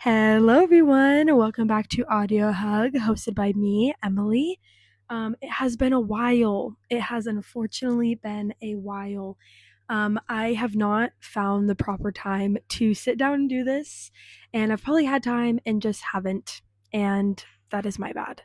Hello, everyone. Welcome back to Audio Hug, hosted by me, Emily. It has been a while. It has unfortunately been a while. I have not found the proper time to sit down and do this, and I've probably had time and just haven't, and that is my bad.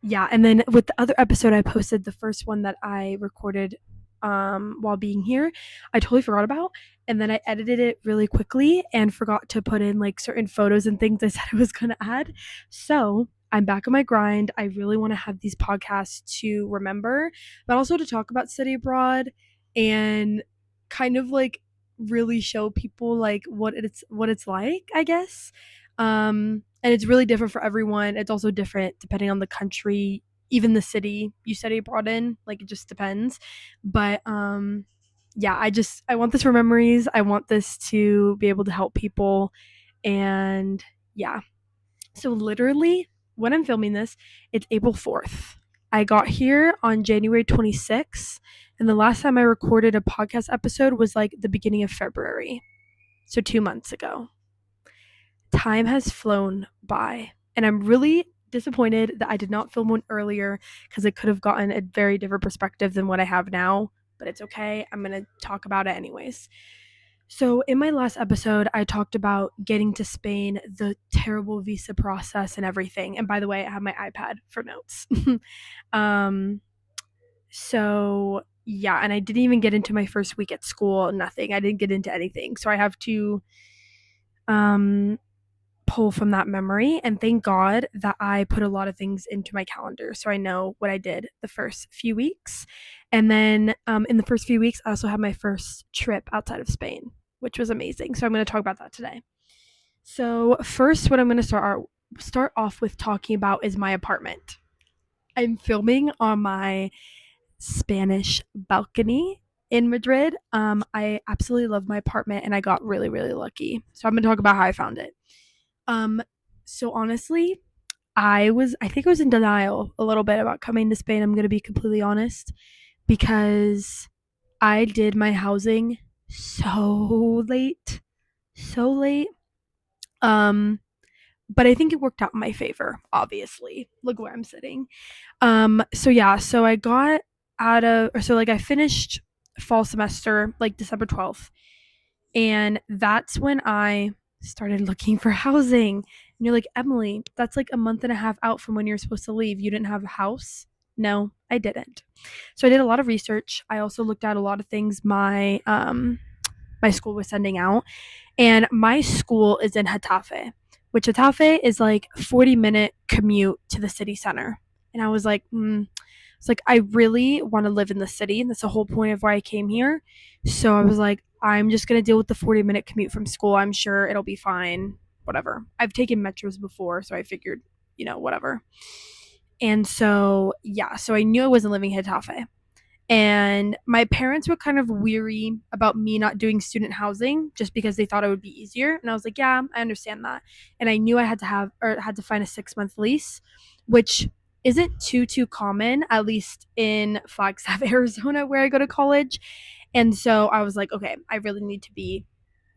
Yeah, and then with the other episode I posted, the first one that I recorded while being here, I totally forgot about, and then I edited it really quickly and forgot to put in like certain photos and things I said I was going to add. So I'm back on my grind. I really want to have these podcasts to remember, but also to talk about study abroad and kind of like really show people like what it's like, I guess. And it's really different for everyone. It's also different depending on the country, even the city you study abroad in. Like it just depends. But yeah, I want this for memories. I want this to be able to help people. And yeah. So literally when I'm filming this, it's April 4th. I got here on January 26th, and the last time I recorded a podcast episode was like the beginning of February. So 2 months ago. Time has flown by, and I'm really disappointed that I did not film one earlier because I could have gotten a very different perspective than what I have now, but it's okay. I'm going to talk about it anyways. So, in my last episode, I talked about getting to Spain, the terrible visa process, and everything. And by the way, I have my iPad for notes. um, so, yeah, and I didn't even get into my first week at school, nothing. I didn't get into anything. So, I have to um, pull from that memory, and thank God that I put a lot of things into my calendar so I know what I did the first few weeks. And then in the first few weeks I also had my first trip outside of Spain, which was amazing. So I'm going to talk about that today. So first, what I'm going to start off with talking about is my apartment. I'm filming on my Spanish balcony in Madrid. I absolutely love my apartment and I got really, really lucky. So I'm going to talk about how I found it. Um, so honestly, I think I was in denial a little bit about coming to Spain. I'm gonna be completely honest, because I did my housing so late, so late. Um, but I think it worked out in my favor. Obviously, look where I'm sitting. So yeah, so I got out of, or so like I finished fall semester like December 12th, and that's when I started looking for housing. And you're like, Emily, that's like a month and a half out from when you're supposed to leave. You didn't have a house? No, I didn't. So I did a lot of research. I also looked at a lot of things my school was sending out. And my school is in Getafe, which Getafe is like 40-minute commute to the city center. And I was like, it's like I really want to live in the city, and that's the whole point of why I came here. So I was like, I'm just gonna deal with the 40-minute commute from school. I'm sure it'll be fine. Whatever. I've taken metros before, so I figured, whatever. And so yeah, so I knew I wasn't living in Getafe. And my parents were kind of weary about me not doing student housing just because they thought it would be easier. And I was like, yeah, I understand that. And I knew I had to find a 6-month lease, which isn't too common, at least in Flagstaff, Arizona, where I go to college. And so I was like, okay, I really need to be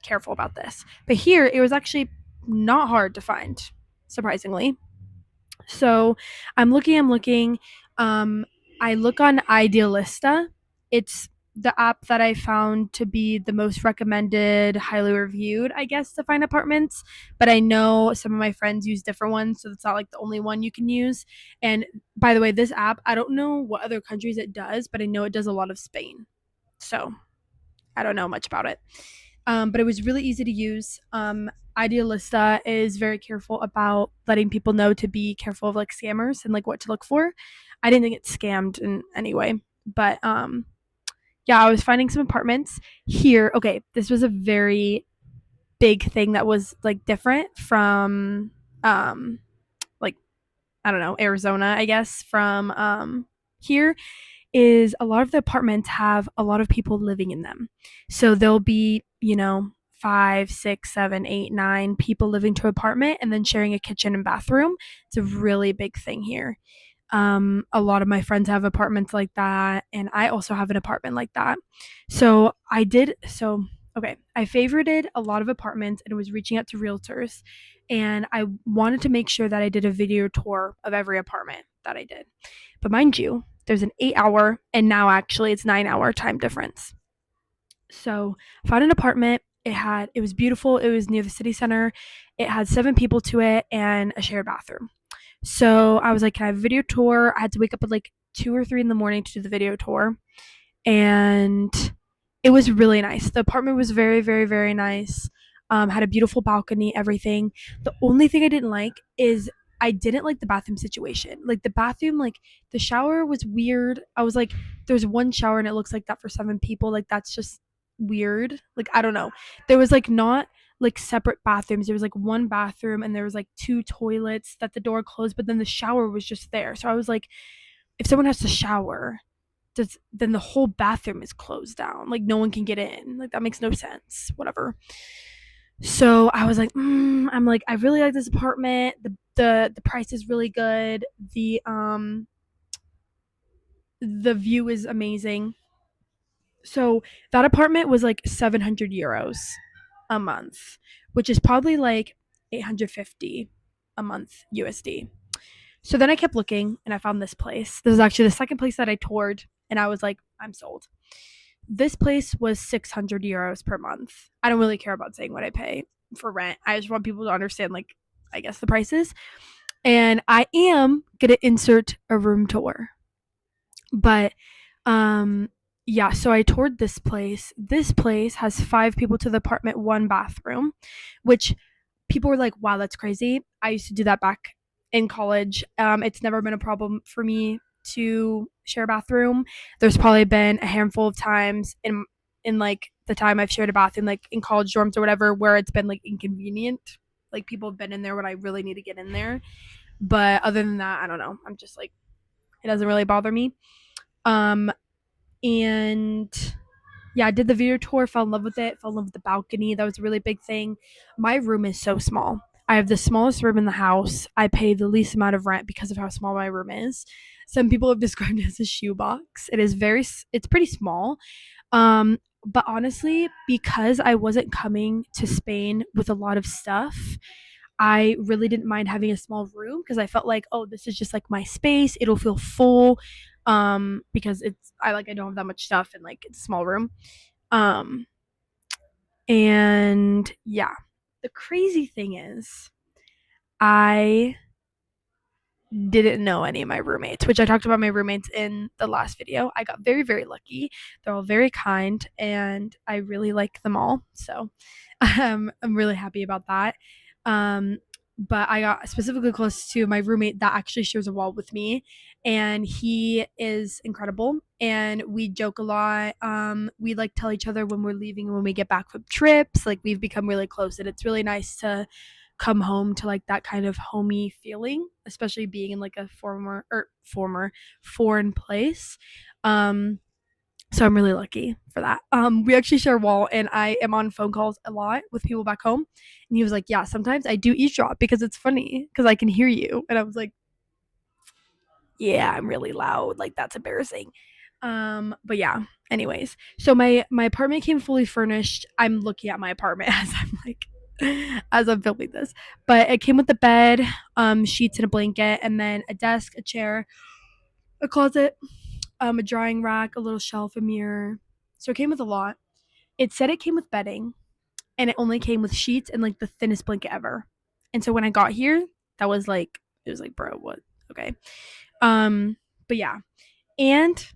careful about this. But here, it was actually not hard to find, surprisingly. So I'm looking. I look on Idealista. It's the app that I found to be the most recommended, highly reviewed, I guess, to find apartments. But I know some of my friends use different ones, so it's not like the only one you can use. And by the way, this app, I don't know what other countries it does, but I know it does a lot of Spain. So I don't know much about it. But it was really easy to use. Idealista is very careful about letting people know to be careful of like scammers and like what to look for. I didn't think it scammed in any way, but yeah, I was finding some apartments here. Okay, this was a very big thing that was like different from like I don't know, Arizona, I guess, from here, is a lot of the apartments have a lot of people living in them. So there'll be, 5, 6, 7, 8, 9 people living to an apartment and then sharing a kitchen and bathroom. It's a really big thing here. A lot of my friends have apartments like that, and I also have an apartment like that. So okay, I favorited a lot of apartments and was reaching out to realtors, and I wanted to make sure that I did a video tour of every apartment that I did. But mind you, there's an 8 hour, and now actually it's 9 hour time difference. So I found an apartment. It was beautiful. It was near the city center. It had 7 people to it and a shared bathroom. So I was like, can I have a video tour? I had to wake up at like 2 or 3 in the morning to do the video tour. And it was really nice. The apartment was very, very, very nice. Had a beautiful balcony, everything. The only thing I didn't like is I didn't like the bathroom situation. Like the bathroom, like the shower was weird. I was like, there's one shower and it looks like that for 7 people. Like that's just weird. Like I don't know. There was like not like separate bathrooms. There was like one bathroom and there was like 2 toilets that the door closed, but then the shower was just there. So I was like, if someone has to shower, then the whole bathroom is closed down. Like no one can get in. Like that makes no sense. Whatever. So I was like, I'm like, I really like this apartment. The price is really good. The view is amazing. So that apartment was like 700 euros a month, which is probably like 850 a month USD. So then I kept looking and I found this place. This is actually the second place that I toured, and I was like, I'm sold. This place was 600 euros per month. I don't really care about saying what I pay for rent. I just want people to understand, like, I guess the prices. And I am going to insert a room tour. But, yeah, so I toured this place. This place has 5 people to the apartment, 1 bathroom, which people were like, wow, that's crazy. I used to do that back in college. It's never been a problem for me to share a bathroom. There's probably been a handful of times in like the time I've shared a bathroom, like in college dorms or whatever, where it's been like inconvenient. Like people have been in there when I really need to get in there. But other than that, I don't know. I'm just like, it doesn't really bother me. Um, and yeah, I did the video tour, fell in love with it, fell in love with the balcony. That was a really big thing. My room is so small. I have the smallest room in the house. I pay the least amount of rent because of how small my room is. Some people have described it as a shoebox. It's pretty small. But honestly, because I wasn't coming to Spain with a lot of stuff, I really didn't mind having a small room because I felt like, oh, this is just like my space. It'll feel full. Because I don't have that much stuff and like it's a small room. Um, and yeah, the crazy thing is, I didn't know any of my roommates, which I talked about my roommates in the last video. I got very, very lucky. They're all very kind and I really like them all. So I'm really happy about that. Um, but I got specifically close to my roommate that actually shares a wall with me, and he is incredible. And we joke a lot. We like tell each other when we're leaving and when we get back from trips. Like we've become really close, and it's really nice to come home to like that kind of homey feeling, especially being in like a former foreign place. So I'm really lucky for that. We actually share a wall, and I am on phone calls a lot with people back home. And he was like, "Yeah, sometimes I do eavesdrop because it's funny because I can hear you." And I was like, "Yeah, I'm really loud. Like that's embarrassing." But yeah. Anyways, so my apartment came fully furnished. I'm looking at my apartment as I'm filming this, but it came with the bed, sheets and a blanket, and then a desk, a chair, a closet, a drying rack, a little shelf, a mirror. So it came with a lot. It said it came with bedding, and it only came with sheets and like the thinnest blanket ever. And so when I got here, that was like, it was like, bro, what? Okay. But yeah. And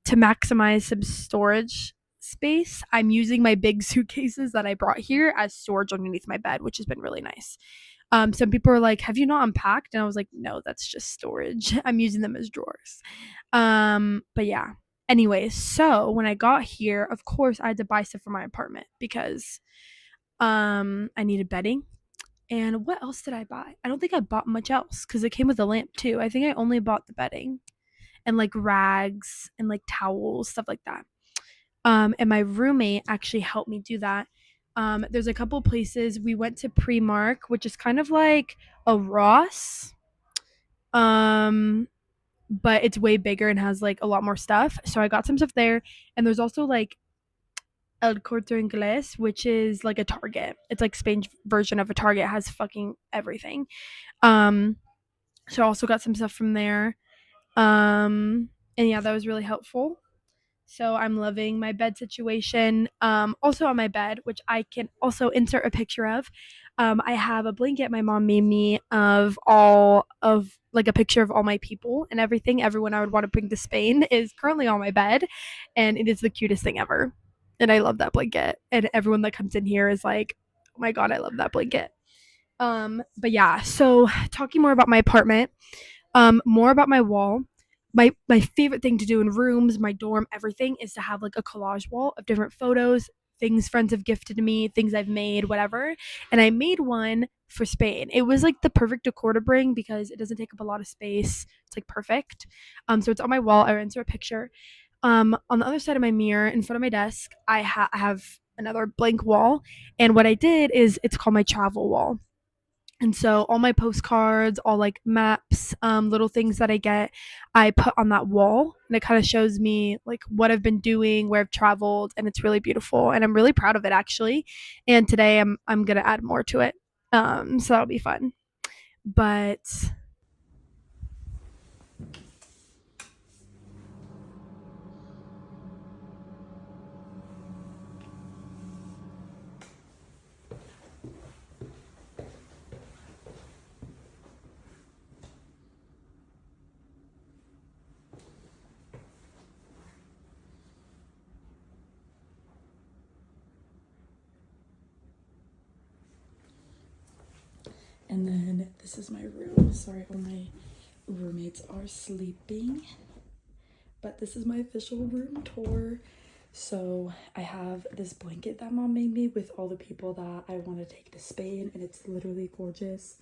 to maximize some storage space, I'm using my big suitcases that I brought here as storage underneath my bed, which has been really nice. Some people are like, have you not unpacked? And I was like, no, that's just storage. I'm using them as drawers. But yeah. Anyway, so when I got here, of course I had to buy stuff for my apartment because I needed bedding. And what else did I buy? I don't think I bought much else because it came with a lamp too. I think I only bought the bedding and like rags and like towels, stuff like that. And my roommate actually helped me do that. There's a couple places we went to Primark, which is kind of like a Ross, but it's way bigger and has like a lot more stuff. So I got some stuff there, and there's also like El Corte Inglés, which is like a Target. It's like Spain's version of a Target. It has fucking everything. Um, so I also got some stuff from there. And yeah, that was really helpful. So I'm loving my bed situation. Also on my bed, which I can also insert a picture of. I have a blanket my mom made me of all of like a picture of all my people and everything. Everyone I would want to bring to Spain is currently on my bed, and it is the cutest thing ever. And I love that blanket. And everyone that comes in here is like, oh my god, I love that blanket. But yeah, so talking more about my apartment, more about my wall. My favorite thing to do in rooms, my dorm, everything is to have like a collage wall of different photos, things friends have gifted me, things I've made, whatever. And I made one for Spain. It was like the perfect decor to bring because it doesn't take up a lot of space. It's like perfect. So it's on my wall. I insert a picture. On the other side of my mirror, in front of my desk, I have another blank wall. And what I did is it's called my travel wall. And so all my postcards, all like maps, little things that I get, I put on that wall, and it kind of shows me like what I've been doing, where I've traveled, and it's really beautiful, and I'm really proud of it actually. And today I'm gonna add more to it, so that'll be fun. But And then this is my room. Sorry, all my roommates are sleeping. But this is my official room tour. So I have this blanket that mom made me with all the people that I want to take to Spain, and it's literally gorgeous.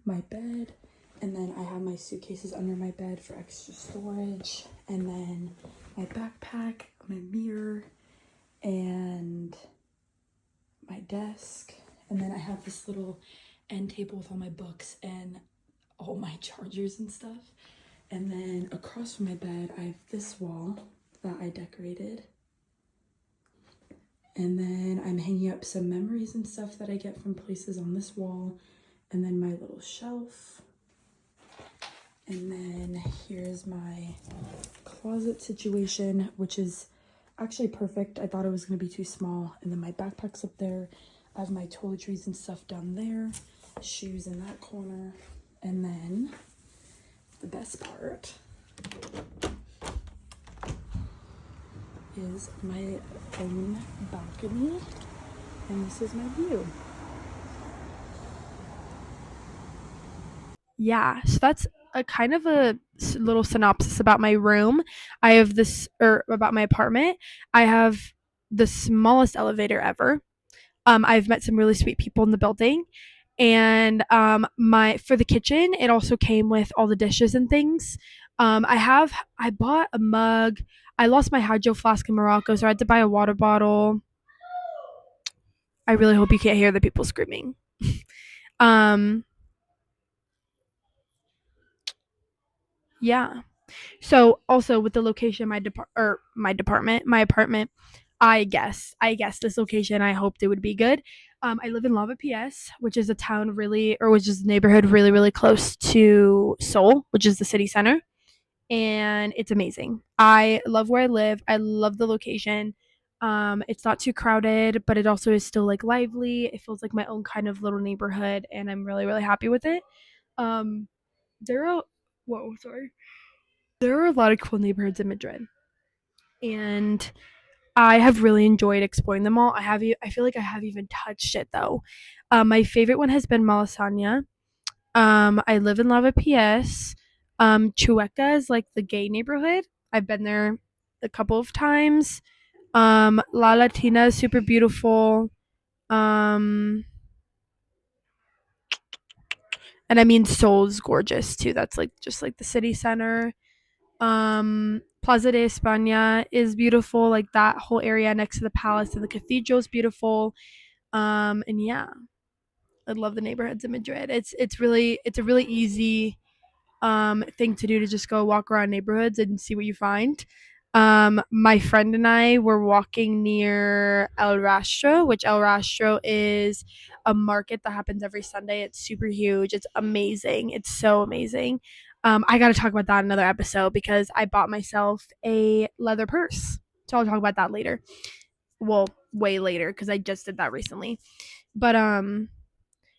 My bed, and then I have my suitcases under my bed for extra storage, and then my backpack, my mirror, and my desk, and then I have this little end table with all my books and all my chargers and stuff. And then across from my bed I have this wall that I decorated, and then I'm hanging up some memories and stuff that I get from places on this wall, and then my little shelf, and then here's my closet situation, which is actually perfect. I thought it was going to be too small. And then my backpack's up there. I have my toiletries and stuff down there, shoes in that corner, and then the best part is my own balcony, and this is my view. yeah, so that's a kind of a little synopsis about my room. I have this, or about my apartment. I have the smallest elevator ever. I've met some really sweet people in the building, and my for the kitchen, it also came with all the dishes and things. I bought a mug. I lost my hydro flask in Morocco, so I had to buy a water bottle. I really hope you can't hear the people screaming. um, yeah. So also with the location, my apartment, I guess this location, I hoped it would be good. I live in Lava PS, which is a town really, or which is a neighborhood really, really close to Seoul, which is the city center, and it's amazing. I love where I live. I love the location. It's not too crowded, but it also is still like lively. It feels like my own kind of little neighborhood, and I'm really, really happy with it. Um, there are, whoa, sorry. There are a lot of cool neighborhoods in Madrid, and I have really enjoyed exploring them all. I feel like I have even touched it though. My favorite one has been Malasaña. I live in Lava PS. Chueca is like the gay neighborhood. I've been there a couple of times. La Latina is super beautiful. Um, and I mean Seoul's gorgeous too. That's like just like the city center. Plaza de España is beautiful, like that whole area next to the palace and the cathedral is beautiful. And yeah, I love the neighborhoods in Madrid. It's a really easy thing to do, to just go walk around neighborhoods and see what you find. My friend and I were walking near El Rastro, which El Rastro is a market that happens every Sunday. It's super huge. It's amazing. It's so amazing. I got to talk about that in another episode because I bought myself a leather purse. So I'll talk about that later. Well, way later because I just did that recently. But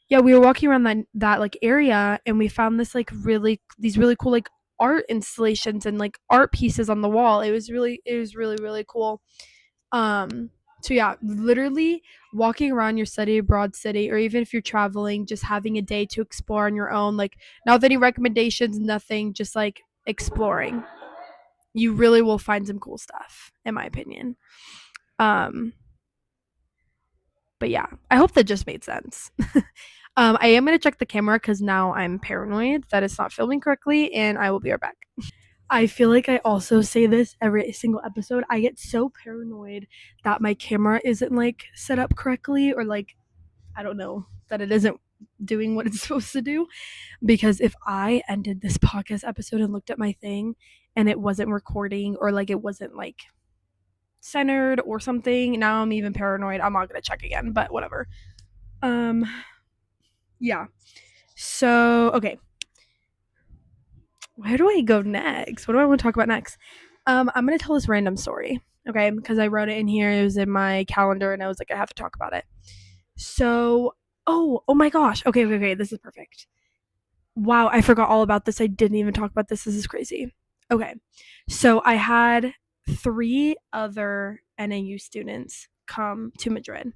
yeah, we were walking around that like area and we found this like really cool like art installations and like art pieces on the wall. It was really cool. Um so yeah, literally walking around your study abroad city, or even if you're traveling, just having a day to explore on your own, like not with any recommendations, nothing, just like exploring. You really will find some cool stuff, in my opinion. Um but yeah, I hope that just made sense. I am going to check the camera because now I'm paranoid that it's not filming correctly, and I will be right back. I feel like I also say this every single episode. I get so paranoid that my camera isn't like set up correctly, or like, I don't know, that it isn't doing what it's supposed to do. Because if I ended this podcast episode and looked at my thing and it wasn't recording, or like it wasn't like centered or something, now I'm even paranoid. I'm not going to check again, but whatever. Um, yeah. So, okay, where do I go next? What do I want to talk about next? I'm gonna tell this random story, okay? Because I wrote it in here. It was in my calendar, and I was like, I have to talk about it. So, oh my gosh. Okay. This is perfect. Wow, I forgot all about this. I didn't even talk about this. This is crazy. Okay, so I had three other NAU students come to Madrid,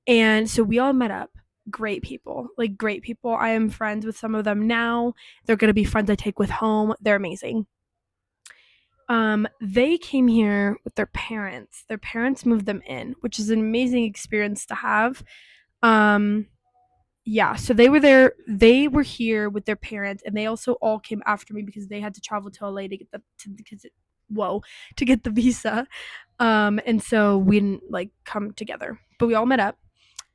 and so we all met up. Great people, like great people. I am friends with some of them now. They're gonna be friends I take with home. They're amazing. They came here with their parents. Their parents moved them in, which is an amazing experience to have. Um, yeah, so they were there. They were here with their parents, and they also all came after me because they had to travel to LA to get whoa, to get the visa. And so we didn't like come together, but we all met up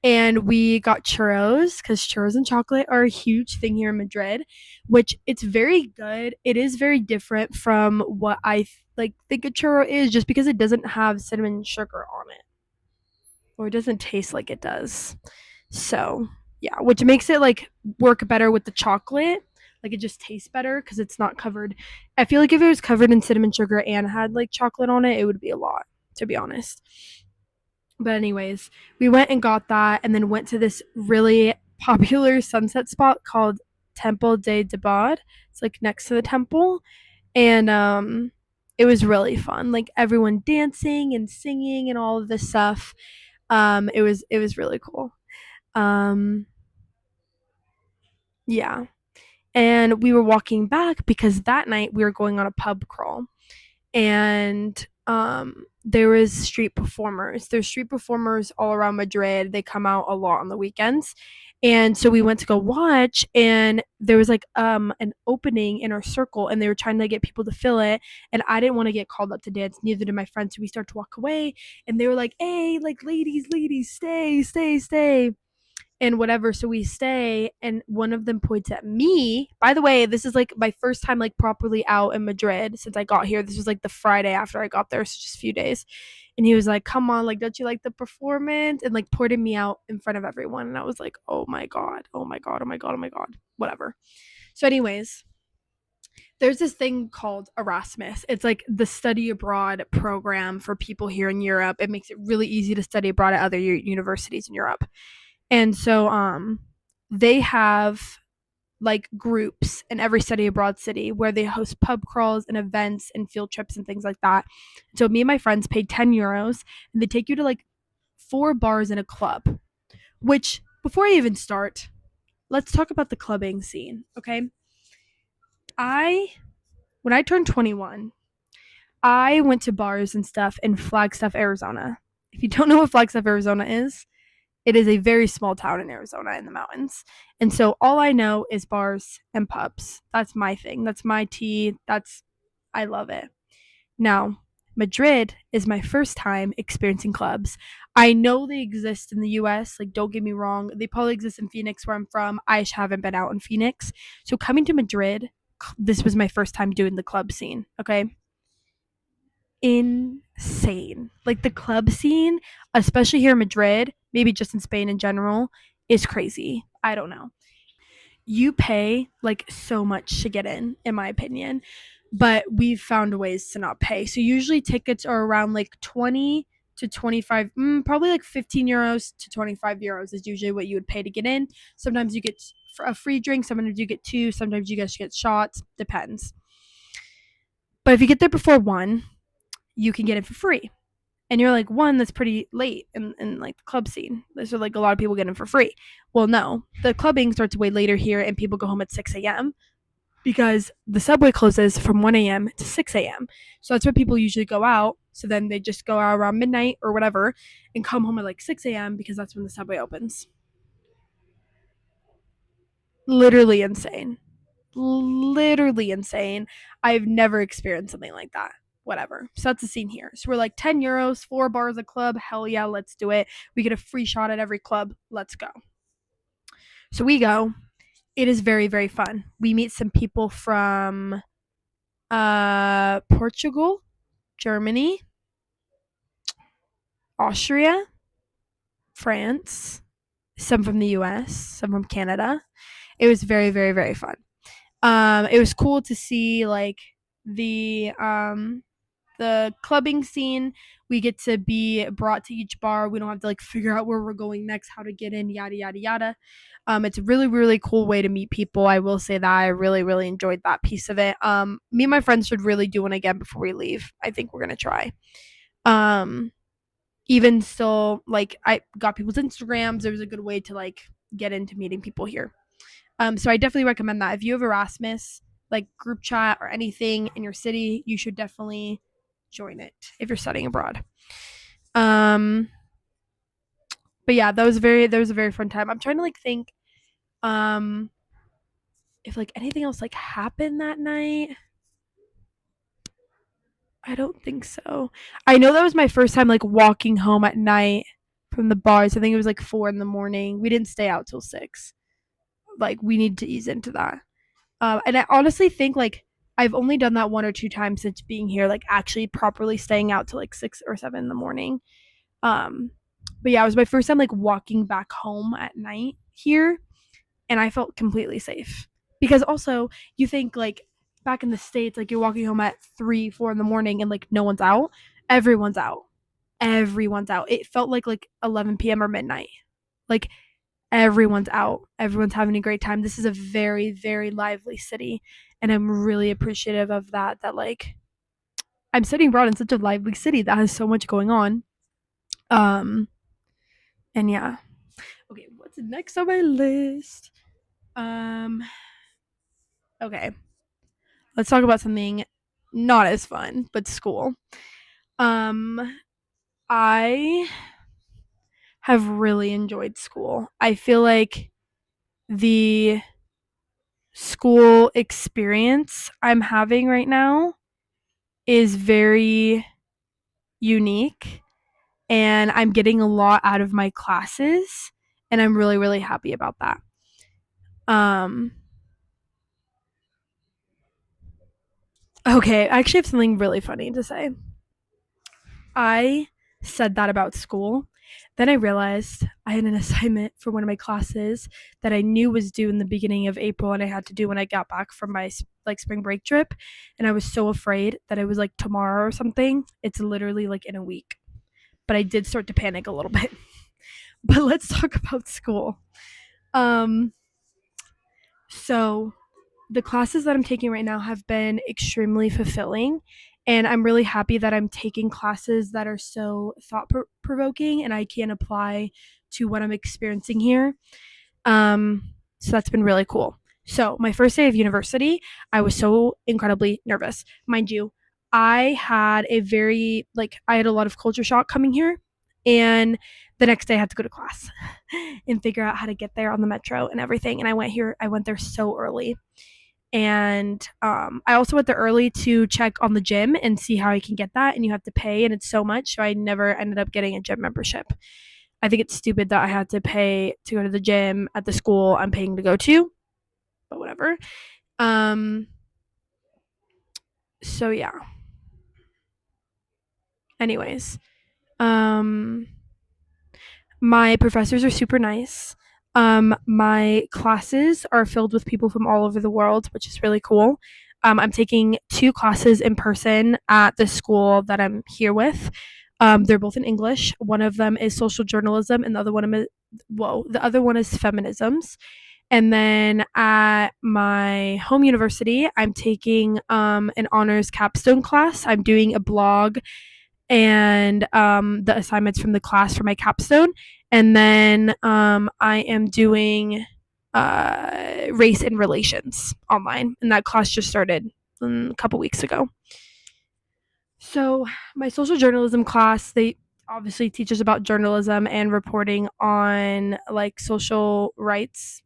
and we got churros because churros and chocolate are a huge thing here in Madrid, which it's very good. It is very different from what I like think a churro is, just because it doesn't have cinnamon sugar on it, or it doesn't taste like it does. So yeah, which makes it like work better with the chocolate. Like it just tastes better because it's not covered. I feel like if it was covered in cinnamon sugar and had like chocolate on it, it would be a lot, to be honest. But anyways, we went and got that, and then went to this really popular sunset spot called Temple de Debod. It's like next to the temple, and it was really fun. Like everyone dancing and singing and all of this stuff. It was really cool. Um, yeah, and we were walking back because that night we were going on a pub crawl, and there was street performers. There's street performers all around Madrid. They come out a lot on the weekends. And so we went to go watch, and there was like an opening in our circle, and they were trying to get people to fill it, and I didn't want to get called up to dance, neither did my friends. So we started to walk away, and they were like, "Hey, like ladies, stay," and whatever. So we stay, and one of them points at me. By the way, this is like my first time like properly out in Madrid since I got here. This was like the Friday after I got there, so just a few days. And he was like, "Come on, like, don't you like the performance?" And like pointed me out in front of everyone. And I was like, "Oh my god, oh my god, oh my god, oh my god." Whatever. So, anyways, there's this thing called Erasmus. It's like the study abroad program for people here in Europe. It makes it really easy to study abroad at other universities in Europe. And so they have like groups in every study abroad city where they host pub crawls and events and field trips and things like that. So me and my friends paid €10, and they take you to like 4 bars in a club. Which, before I even start, let's talk about the clubbing scene, okay? I When I turned 21, I went to bars and stuff in Flagstaff, Arizona. If you don't know what Flagstaff, Arizona is, it is a very small town in Arizona in the mountains. And so all I know is bars and pubs. That's my thing. That's my tea. I love it. Now, Madrid is my first time experiencing clubs. I know they exist in the US, like don't get me wrong. They probably exist in Phoenix where I'm from. I just haven't been out in Phoenix. So coming to Madrid, this was my first time doing the club scene, okay? insane. Like the club scene, especially here in Madrid, maybe just in Spain in general, is crazy. I don't know. You pay like so much to get in my opinion, but we've found ways to not pay. So usually tickets are around like 20 to 25, probably like 15 euros to 25 euros is usually what you would pay to get in. Sometimes you get a free drink, sometimes you get two, sometimes you guys get shots, depends. But if you get there before 1, you can get it for free. And you're like, 1, that's pretty late in like the club scene. So like a lot of people get in for free. Well, no, the clubbing starts way later here, and people go home at 6 a.m. because the subway closes from 1 a.m. to 6 a.m. So that's when people usually go out. So then they just go out around midnight or whatever and come home at like 6 a.m. because that's when the subway opens. Literally insane. Literally insane. I've never experienced something like that. Whatever. So that's the scene here. So we're like 10 euros, 4 bars a club. Hell yeah, let's do it. We get a free shot at every club. Let's go. So we go. It is very, very fun. We meet some people from Portugal, Germany, Austria, France, some from the US, some from Canada. It was very, very, very fun. It was cool to see like the clubbing scene. We get to be brought to each bar. We don't have to like figure out where we're going next, how to get in, yada yada yada. It's a really, really cool way to meet people. I will say that I really, really enjoyed that piece of it. Me and my friends should really do one again before we leave. I think we're gonna try. Um, Even still, like I got people's Instagrams. There was a good way to like get into meeting people here. So I definitely recommend that. If you have Erasmus, like group chat or anything in your city, you should definitely join it if you're studying abroad. Um, but yeah, that was a very fun time. I'm trying to like think um if like anything else like happened that night. I don't think so. I know that was my first time like walking home at night from the bars. I think it was like 4 in the morning. We didn't stay out till 6. Like we need to ease into that. And I honestly think like I've only done that 1 or 2 times since being here, like actually properly staying out till like 6 or 7 in the morning. Um, but yeah, it was my first time like walking back home at night here, and I felt completely safe. Because also you think like back in the States, like you're walking home at 3, 4 in the morning and like no one's out. Everyone's out. Everyone's out. It felt like 11 p.m. or midnight. Like everyone's out. Everyone's having a great time. This is a very, very lively city. And I'm really appreciative of that. That like I'm studying abroad in such a lively city that has so much going on. Um and yeah. Okay, what's next on my list? Um okay. Let's talk about something not as fun, but school. Um I have really enjoyed school. I feel like the school experience I'm having right now is very unique, and I'm getting a lot out of my classes, and I'm really, really happy about that. Um okay, I actually have something really funny to say. I said that about school. Then I realized I had an assignment for one of my classes that I knew was due in the beginning of April, and I had to do when I got back from my like spring break trip, and I was so afraid that it was like tomorrow or something. It's literally like in a week. But I did start to panic a little bit. But let's talk about school. Um so the classes that I'm taking right now have been extremely fulfilling. And I'm really happy that I'm taking classes that are so thought provoking and I can apply to what I'm experiencing here. So that's been really cool. So, my first day of university, I was so incredibly nervous. Mind you, I had a lot of culture shock coming here. And the next day I had to go to class and figure out how to get there on the metro and everything. And I went there so early. And I also went there early to check on the gym and see how I can get that. And you have to pay, and it's so much. So I never ended up getting a gym membership. I think it's stupid that I had to pay to go to the gym at the school I'm paying to go to, but whatever. Um, so yeah. Anyways, um, my professors are super nice. My classes are filled with people from all over the world, which is really cool. I'm taking two classes in person at the school that I'm here with. They're both in English. One of them is social journalism, and the other one is feminisms. And then at my home university, I'm taking an honors capstone class. I'm doing a blog and the assignments from the class for my capstone. And then I am doing race and relations online, and that class just started a couple weeks ago. So my social journalism class, they obviously teach us about journalism and reporting on like social rights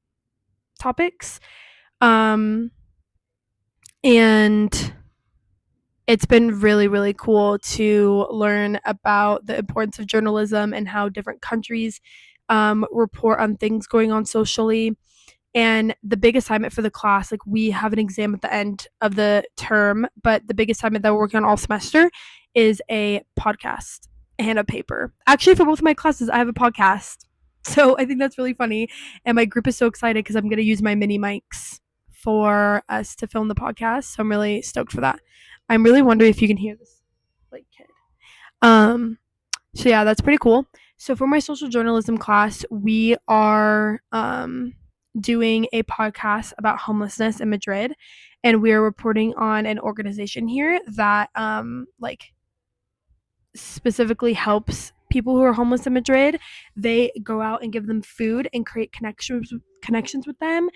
topics. Um, and it's been really, really cool to learn about the importance of journalism and how different countries report on things going on socially. And the big assignment for the class, like we have an exam at the end of the term, but the big assignment that we're working on all semester is a podcast and a paper. Actually, for both of my classes, I have a podcast. So I think that's really funny. And my group is so excited because I'm going to use my mini mics for us to film the podcast. So I'm really stoked for that. I'm really wondering if you can hear this like kid. Um, so yeah, that's pretty cool. So for my social journalism class, we are doing a podcast about homelessness in Madrid, and we are reporting on an organization here that like specifically helps people who are homeless in Madrid. They go out and give them food and create connections with them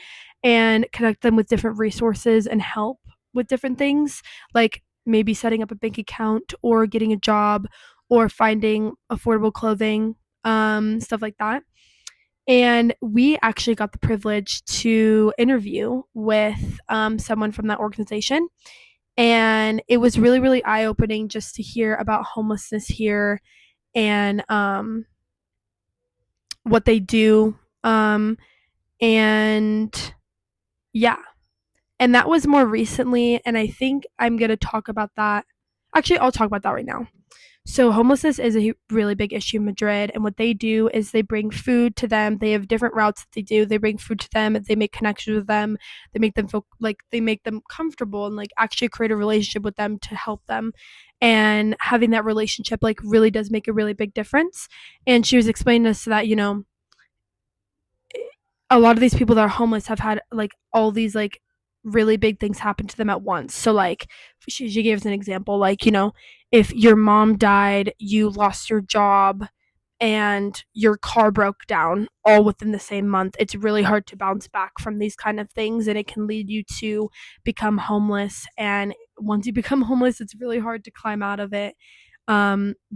and connect them with different resources and help with different things, like maybe setting up a bank account or getting a job or finding affordable clothing, stuff like that. And we actually got the privilege to interview with someone from that organization, and it was really, really eye opening just to hear about homelessness here and what they do. And yeah, and that was more recently. And I think I'm going to talk about that. Actually, I'll talk about that right now. So homelessness is a really big issue in Madrid, and what they do is they bring food to them. They have different routes that they do. They bring food to them. They make connections with them. They make them feel like they make them comfortable and like actually create a relationship with them to help them. And having that relationship like really does make a really big difference. And she was explaining to us that a lot of these people that are homeless have had like all these like really big things happen to them at once. So like she gave us an example, like if your mom died, you lost your job, and your car broke down all within the same month. It's really hard to bounce back from these kind of things, and it can lead you to become homeless. And once you become homeless, it's really hard to climb out of it,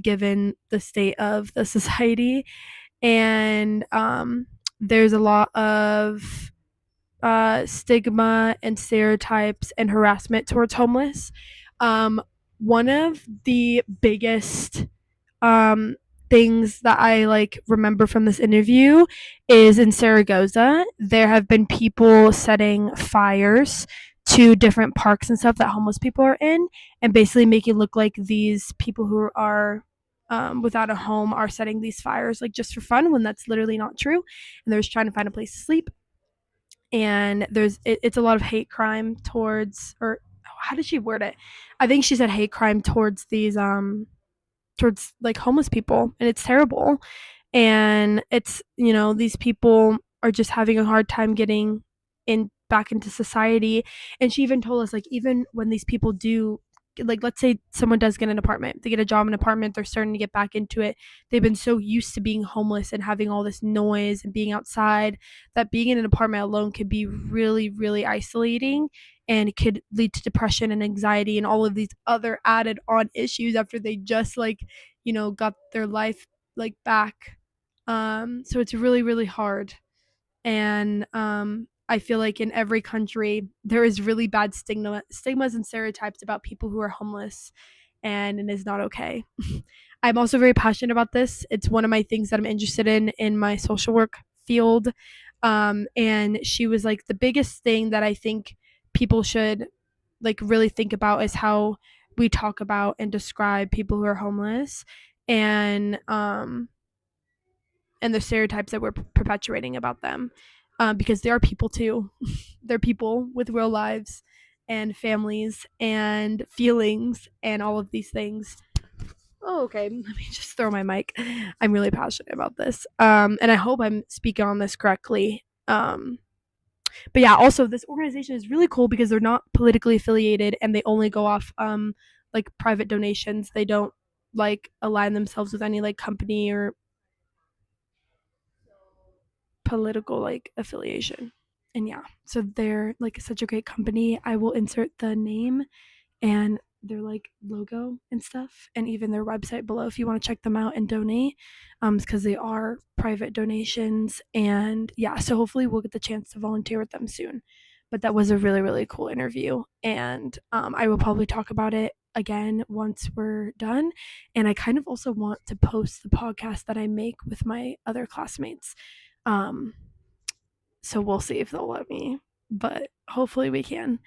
given the state of the society. And there's a lot of stigma and stereotypes and harassment towards homeless. Um, One of the biggest um, things that I like remember from this interview is in Saragossa. There have been people setting fires to different parks and stuff that homeless people are in, and basically making it look like these people who are without a home are setting these fires like just for fun, when that's literally not true. And they're just trying to find a place to sleep. And it's a lot of hate crime towards, or how did she word it? I think she said hate crime towards these towards like homeless people, and it's terrible. And it's these people are just having a hard time getting in back into society. And she even told us, like, even when these people do, like, let's say someone does get an apartment, they get a job in an apartment, they're starting to get back into it, they've been so used to being homeless and having all this noise and being outside, that being in an apartment alone could be really, really isolating, and it could lead to depression and anxiety and all of these other added on issues after they just like got their life like back. So it's really, really hard. And I feel like in every country there is really bad stigmas and stereotypes about people who are homeless, and it is not okay. I'm also very passionate about this. It's one of my things that I'm interested in my social work field. And she was like, the biggest thing that I think people should like really think about is how we talk about and describe people who are homeless and the stereotypes that we're perpetuating about them, because they are people too. They're people with real lives and families and feelings and all of these things. Oh, okay. Let me just throw my mic. I'm really passionate about this, and I hope I'm speaking on this correctly. But yeah, also this organization is really cool because they're not politically affiliated and they only go off like private donations. They don't like align themselves with any like company or political like affiliation. And yeah, so they're like such a great company. I will insert the name and their like logo and stuff and even their website below if you want to check them out and donate, because they are private donations. And yeah, so hopefully we'll get the chance to volunteer with them soon. But that was a really really cool interview, and I will probably talk about it again once we're done. And I kind of also want to post the podcast that I make with my other classmates, um, so we'll see if they'll let me, but hopefully we can,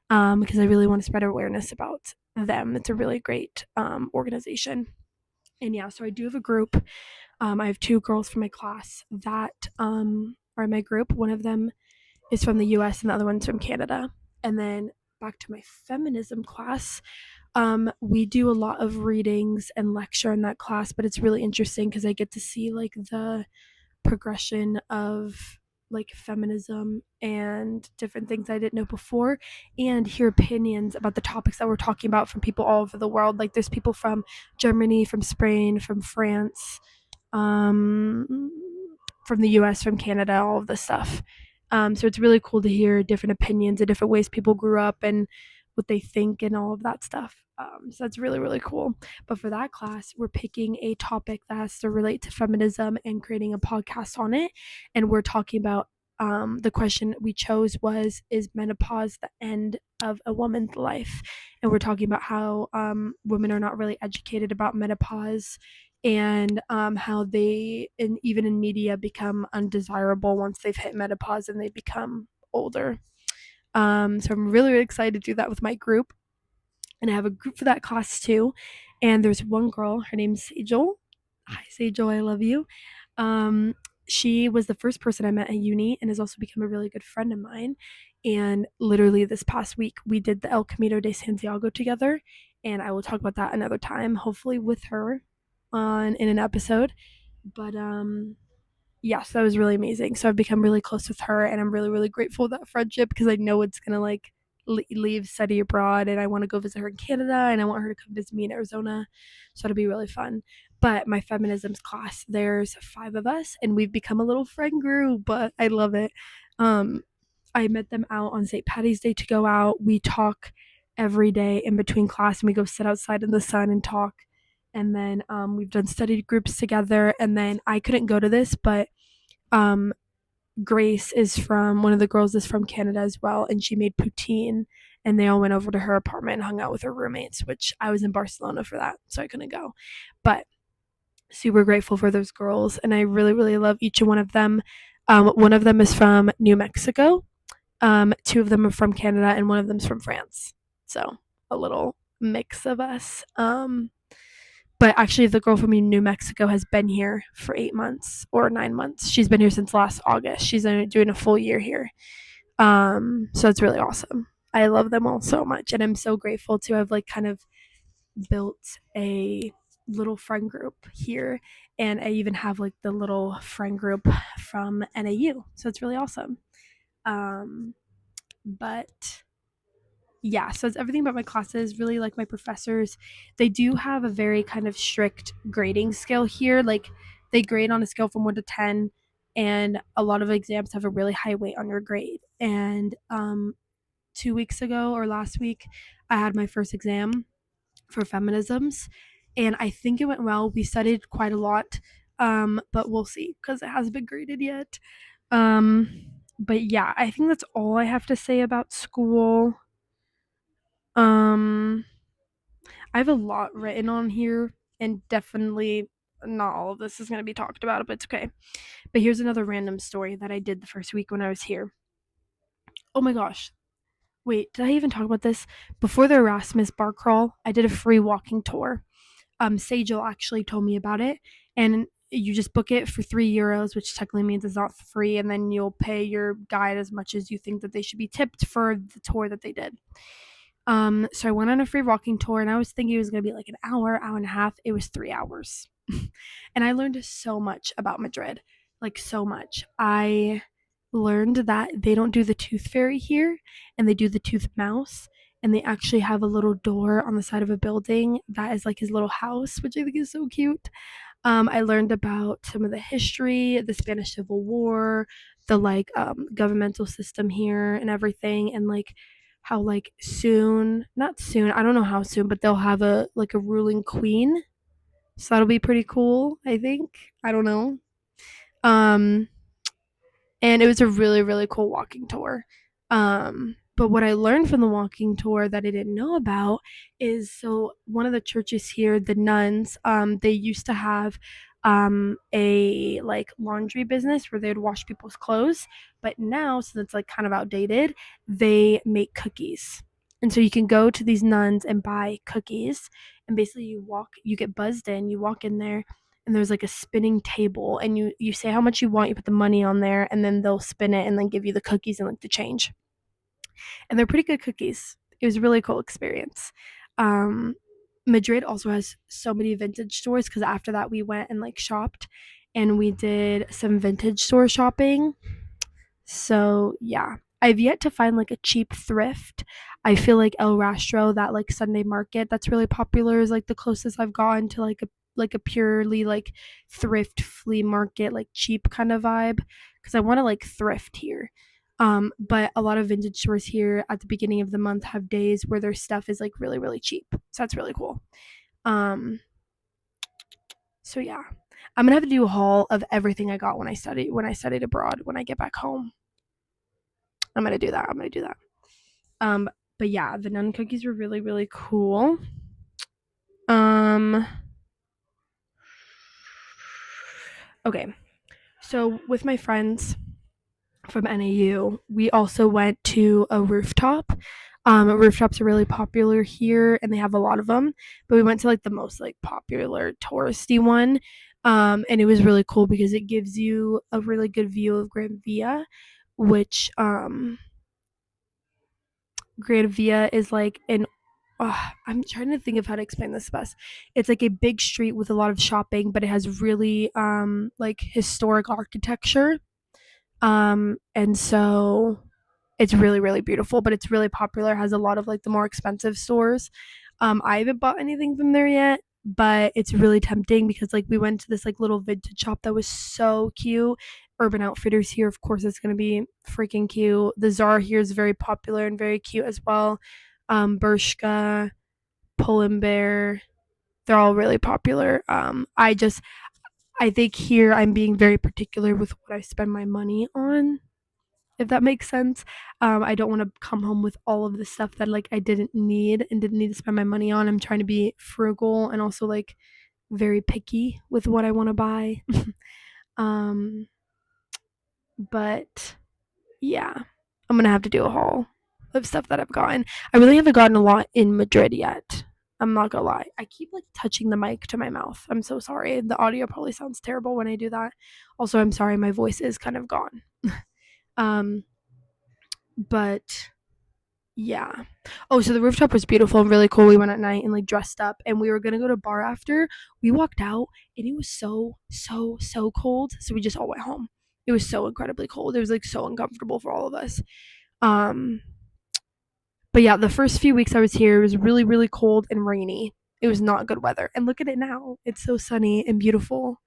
because I really want to spread awareness about them. It's a really great organization. And yeah, so I do have a group. I have two girls from my class that are in my group. One of them is from the US and the other one's from Canada. And then back to my feminism class, we do a lot of readings and lecture in that class, but it's really interesting because I get to see like the progression of like feminism and different things I didn't know before, and hear opinions about the topics that we're talking about from people all over the world. Like there's people from Germany, from Spain, from France, um, from the US, from Canada, all of this stuff. So it's really cool to hear different opinions and different ways people grew up and what they think and all of that stuff. So that's really, really cool. But for that class, we're picking a topic that has to relate to feminism and creating a podcast on it. And we're talking about the question we chose was, is menopause the end of a woman's life? And we're talking about how women are not really educated about menopause, and how they, even in media, become undesirable once they've hit menopause and they become older. So I'm really, really excited to do that with my group, and I have a group for that class too. And there's one girl, her name's Sejal. Hi, Sejal, I love you. Um, she was the first person I met at uni and has also become a really good friend of mine. And literally this past week, we did the El Camino de Santiago together. And I will talk about that another time, hopefully with her on in an episode. But yes, that was really amazing. So I've become really close with her, and I'm really, really grateful for that friendship because I know it's gonna like leave study abroad, and I want to go visit her in Canada, and I want her to come visit me in Arizona. So it'll be really fun. But my feminisms class, there's 5 of us, and we've become a little friend group. But I love it. Um, I met them out on St. Patty's Day to go out. We talk every day in between class, and we go sit outside in the sun and talk. And then we've done study groups together. And then I couldn't go to this, but um, Grace is from, one of the girls is from Canada as well, and she made poutine. And they all went over to her apartment and hung out with her roommates, which I was in Barcelona for that, so I couldn't go. But super grateful for those girls, and I really, really love each one of them. One of them is from New Mexico, two of them are from Canada, and one of them's from France. So a little mix of us. But actually, the girl from New Mexico has been here for 8 months or 9 months. She's been here since last August. She's doing a full year here. So it's really awesome. I love them all so much, and I'm so grateful to have like kind of built a little friend group here, and I even have like the little friend group from NAU. So it's really awesome. But yeah, so it's everything about my classes, really like my professors. They do have a very kind of strict grading scale here. Like they grade on a scale from 1 to 10, and a lot of exams have a really high weight on your grade. And 2 weeks ago or last week, I had my first exam for feminisms, and I think it went well. We studied quite a lot, but we'll see because it hasn't been graded yet. But yeah, I think that's all I have to say about school. Um, I have a lot written on here, and definitely not all of this is going to be talked about, but it's okay. But here's another random story that I did the first week when I was here. Oh my gosh. Wait, did I even talk about this? Before the Erasmus bar crawl, I did a free walking tour. Sejal actually told me about it, and you just book it for €3, which technically means it's not free, and then you'll pay your guide as much as you think that they should be tipped for the tour that they did. So I went on a free walking tour, and I was thinking it was gonna be like an hour, hour and a half. It was 3 hours, and I learned so much about Madrid, like so much. I learned that they don't do the tooth fairy here, and they do the tooth mouse, and they actually have a little door on the side of a building that is like his little house, which I think is so cute. I learned about some of the history, the Spanish Civil War, the like governmental system here and everything, and like how like soon, not soon, I don't know how soon, but they'll have a like a ruling queen. So that'll be pretty cool, I think. I don't know. Um and it was a really really cool walking tour. But what I learned from the walking tour that I didn't know about is, so one of the churches here, the nuns, they used to have a like laundry business where they'd wash people's clothes, but now, since it's like kind of outdated, they make cookies. And so you can go to these nuns and buy cookies, and basically you get buzzed in, you walk in there, and there's like a spinning table, and you say how much you want, you put the money on there, and then they'll spin it and then give you the cookies and like the change. And they're pretty good cookies. It was a really cool experience. um Madrid also has so many vintage stores, because after that we went and like shopped, and we did some vintage store shopping. So yeah, I've yet to find like a cheap thrift. I feel like El Rastro, that like Sunday market that's really popular, is like the closest I've gotten to like a purely like thrift flea market, like cheap kind of vibe, because I want to like thrift here. But a lot of vintage stores here at the beginning of the month have days where their stuff is like really really cheap. So that's really cool. Um so yeah. I'm gonna have to do a haul of everything I got when I studied abroad when I get back home. I'm gonna do that. I'm gonna do that. Um, but yeah, the nun cookies were really, really cool. Um, okay, so with my friends from NAU, we also went to a rooftop. Rooftops are really popular here, and they have a lot of them. But we went to like the most like popular touristy one, and it was really cool because it gives you a really good view of Grand Via, which Grand Via is like an I'm trying to think of how to explain this best. It's like a big street with a lot of shopping, but it has really like historic architecture. And so it's really really beautiful, but it's really popular. It has a lot of like the more expensive stores. I haven't bought anything from there yet, but it's really tempting because like we went to this like little vintage shop that was so cute. Urban Outfitters here, of course, it's gonna be freaking cute. The Zara here is very popular and very cute as well. Bershka, Pull and Bear, they're all really popular. I think here I'm being very particular with what I spend my money on, if that makes sense. I don't want to come home with all of the stuff that like I didn't need and didn't need to spend my money on. I'm trying to be frugal and also like very picky with what I want to buy. um, but yeah, I'm gonna have to do a haul of stuff that I've gotten. I really haven't gotten a lot in Madrid yet. I'm not gonna lie. I keep like touching the mic to my mouth. I'm so sorry. The audio probably sounds terrible when I do that. Also, I'm sorry my voice is kind of gone. um, but yeah. Oh, so the rooftop was beautiful and really cool. We went at night and like dressed up, and we were gonna go to a bar after. We walked out and it was so cold. So we just all went home. It was so incredibly cold. It was like so uncomfortable for all of us. Um, but yeah, the first few weeks I was here, it was really, really cold and rainy. It was not good weather. And look at it now. It's so sunny and beautiful.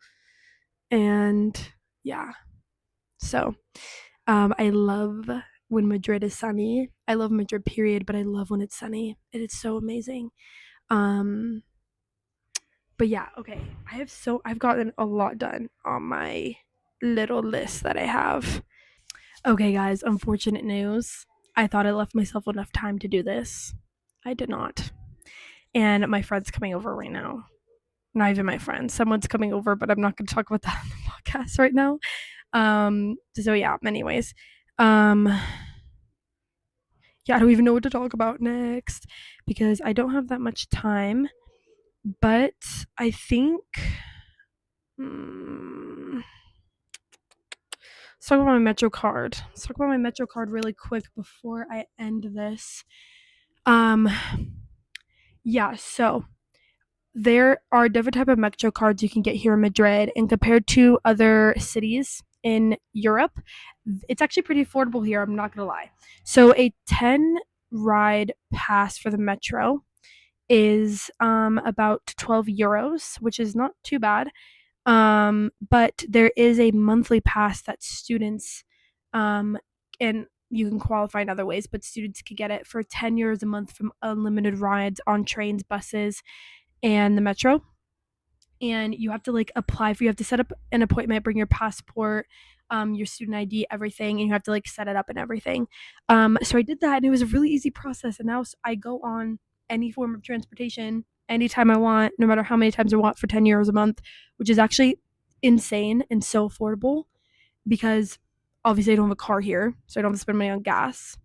And yeah. So I love when Madrid is sunny. I love Madrid, period, but I love when it's sunny. It is so amazing. Um, but yeah, okay. I've gotten a lot done on my little list that I have. Okay, guys, unfortunate news. I thought I left myself enough time to do this. I did not. And my friend's coming over right now. Not even my friend. Someone's coming over, but I'm not going to talk about that on the podcast right now. So yeah, anyways. Um yeah, I don't even know what to talk about next because I don't have that much time. But I think let's talk about my Metro card. Let's talk about my Metro card really quick before I end this. Um, yeah, so there are different type of Metro cards you can get here in Madrid, and compared to other cities in Europe, it's actually pretty affordable here. I'm not gonna lie. So a 10 ride pass for the Metro is about 12 euros, which is not too bad. But there is a monthly pass that students, and you can qualify in other ways, but students can get it for 10 euros a month from unlimited rides on trains, buses, and the metro. And you have to like apply for, you have to set up an appointment, bring your passport, your student ID, everything, and you have to like set it up and everything. So I did that, and it was a really easy process. And now I go on any form of transportation anytime I want, no matter how many times I want, for 10 euros a month, which is actually insane and so affordable because obviously I don't have a car here, so I don't have to spend money on gas.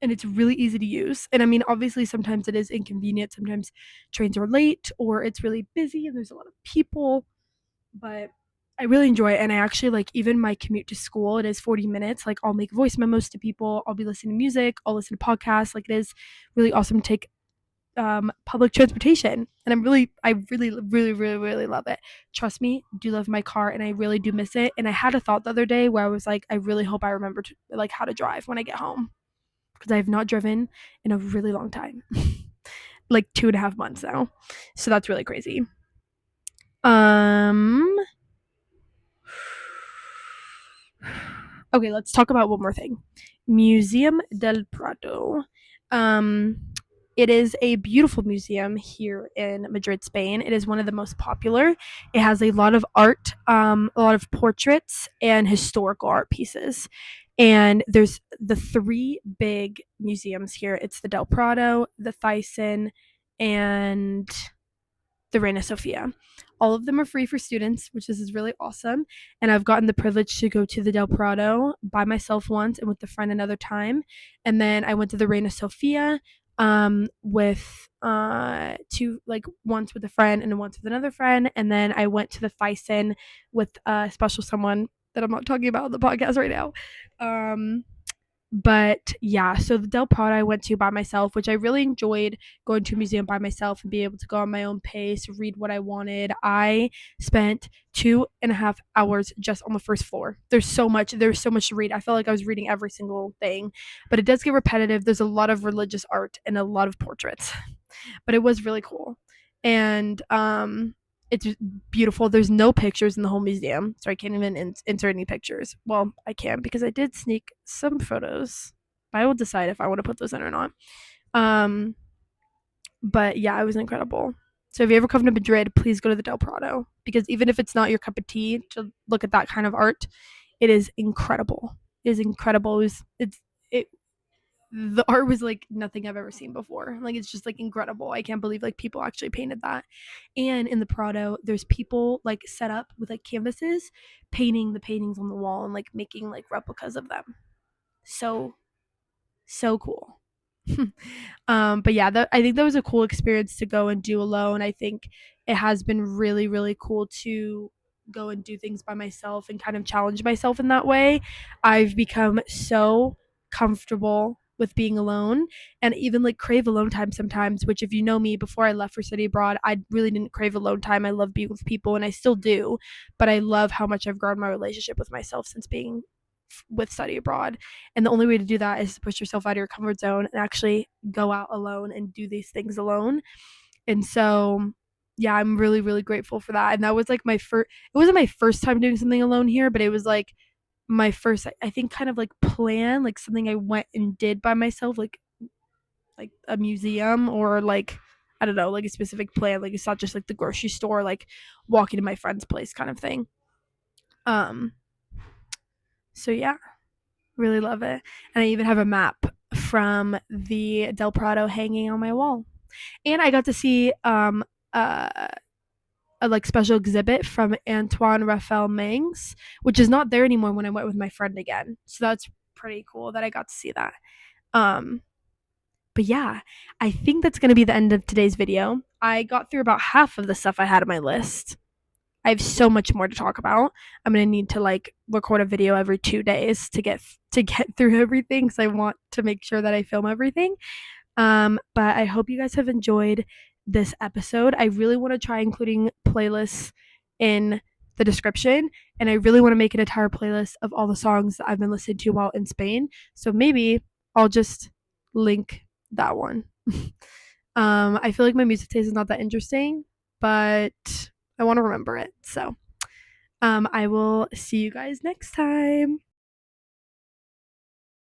And it's really easy to use. And I mean, obviously, sometimes it is inconvenient. Sometimes trains are late or it's really busy and there's a lot of people, but I really enjoy it. And I actually like, even my commute to school, it is 40 minutes. Like, I'll make voice memos to people, I'll be listening to music, I'll listen to podcasts. Like, it is really awesome to take public transportation. And I really love it. Trust me, do love my car and I really do miss it. And I had a thought the other day where I was like, I really hope I remember to, like, how to drive when I get home because I have not driven in a really long time, like 2.5 months now. So that's really crazy. Um. Okay, let's talk about one more thing. Museum del Prado. Um, it is a beautiful museum here in Madrid, Spain. It is one of the most popular. It has a lot of art, a lot of portraits, and historical art pieces. And there's the three big museums here. It's the Del Prado, the Thyssen, and the Reina Sofia. All of them are free for students, which is really awesome. And I've gotten the privilege to go to the Del Prado by myself once and with a friend another time. And then I went to the Reina Sofia with two, like, once with a friend and once with another friend. And then I went to the Thyssen with a special someone that I'm not talking about on the podcast right now. But yeah, so the Del Prado I went to by myself, which I really enjoyed, going to a museum by myself and be able to go on my own pace, read what I wanted. I spent 2.5 hours just on the first floor. There's so much to read. I felt like I was reading every single thing, but it does get repetitive. There's a lot of religious art and a lot of portraits, but it was really cool. And it's beautiful. There's no pictures in the whole museum, so I can't even insert any pictures. Well, I can because I did sneak some photos. I will decide if I want to put those in or not. Um, but yeah, it was incredible. So if you ever come to Madrid, please go to the Del Prado because even if it's not your cup of tea to look at that kind of art, it is incredible. It is incredible. It the art was like nothing I've ever seen before. Like, it's just like incredible. I can't believe like people actually painted that. And in the Prado, there's people like set up with like canvases, painting the paintings on the wall and like making like replicas of them. So so cool. But yeah, I think that was a cool experience to go and do alone. I think it has been really cool to go and do things by myself and kind of challenge myself in that way. I've become so comfortable with being alone and even like crave alone time sometimes, which, if you know me, before I left for study abroad, I really didn't crave alone time. I love being with people and I still do, but I love how much I've grown my relationship with myself since being with study abroad. And the only way to do that is to push yourself out of your comfort zone and actually go out alone and do these things alone. And so yeah, I'm really grateful for that. And that was like my first, it wasn't my first time doing something alone here, but it was like my first, I think, kind of like plan, like something I went and did by myself, like a museum or like, I don't know, like a specific plan. Like, it's not just like the grocery store, like walking to my friend's place kind of thing. um so yeah, really love it. And I even have a map from the Del Prado hanging on my wall. And I got to see uh, a like special exhibit from Antoine Raphael Mengs, which is not there anymore when I went with my friend again. So that's pretty cool that I got to see that. Um, but yeah, I think that's going to be the end of today's video. I got through about half of the stuff I had on my list. I have so much more to talk about. I'm going to need to like record a video every 2 days to get through everything, cuz I want to make sure that I film everything. But I hope you guys have enjoyed this episode. I really want to try including playlists in the description, and I really want to make an entire playlist of all the songs that I've been listening to while in Spain. So maybe I'll just link that one. I feel like my music taste is not that interesting, but I want to remember it. So I will see you guys next time.